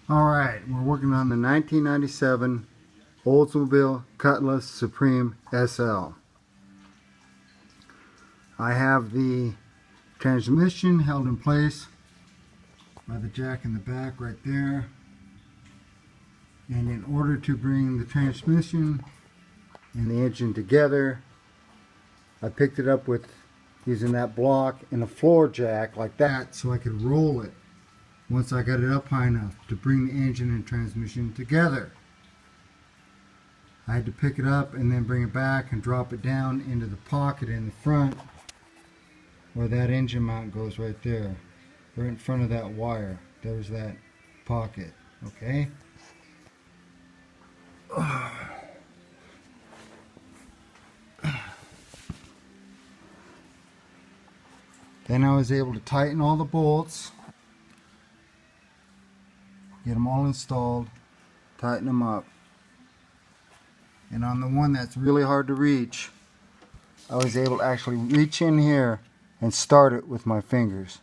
Alright, we're working on the 1997 Oldsmobile Cutlass Supreme SL. I have the transmission held in place by the jack in the back right there. And in order to bring the transmission and the engine together, I picked it up with using that block and a floor jack like that so I could roll it once I got it up high enough to bring the engine and transmission together. I had to pick it up and then bring it back and drop it down into the pocket in the front where that engine mount goes right there. Right in front of that wire. There's that pocket. Okay? Then I was able to tighten all the bolts, get them all installed, tighten them up. And on the one that's really hard to reach, I was able to actually reach in here and start it with my fingers.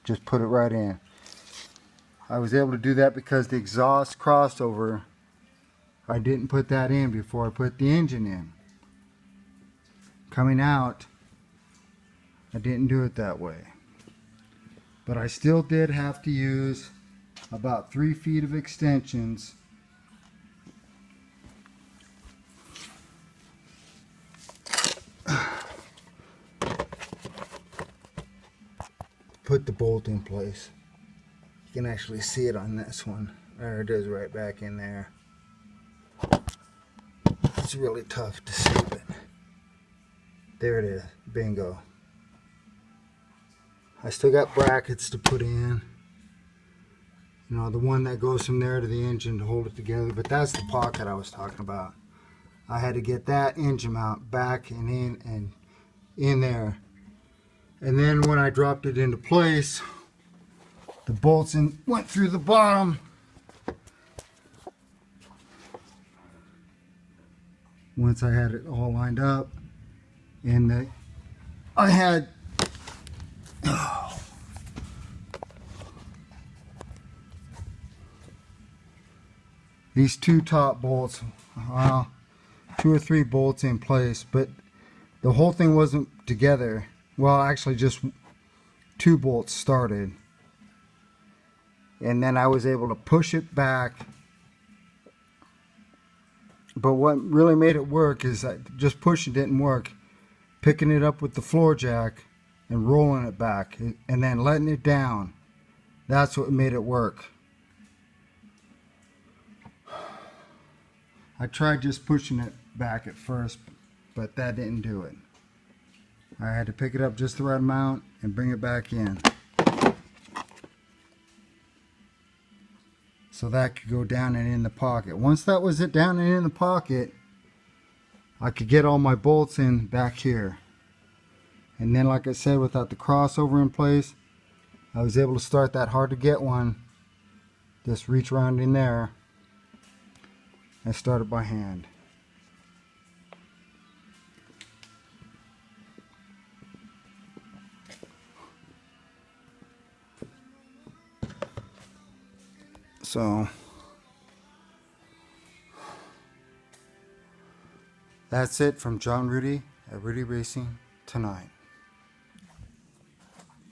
Just put it right in. I was able to do that because the exhaust crossover, I didn't put that in before I put the engine in. Coming out, I didn't do it that way. But I still did have to use about 3 feet of extensions put the bolt in place. You can actually see it on this one. There it is, right back in there. It's really tough to see, but there it is. Bingo. I still got brackets to put in. You know, the one that goes from there to the engine to hold it together, but that's the pocket I was talking about. I had to get that engine mount back and in there. And then when I dropped it into place, the bolts went through the bottom. Once I had it all lined up, and I had these 2 top bolts, 2 or 3 bolts in place, but the whole thing wasn't together. Well, actually just 2 bolts started. And then I was able to push it back. But what really made it work is that just pushing didn't work. Picking it up with the floor jack and rolling it back and then letting it down. That's what made it work. I tried just pushing it back at first, but that didn't do it. I had to pick it up just the right amount and bring it back in. So that could go down and in the pocket. Once that was it down and in the pocket, I could get all my bolts in back here. And then, like I said, without the crossover in place, I was able to start that hard to get one. Just reach around in there and start it by hand. So that's it from John Rudy at Rudy Racing Tonight.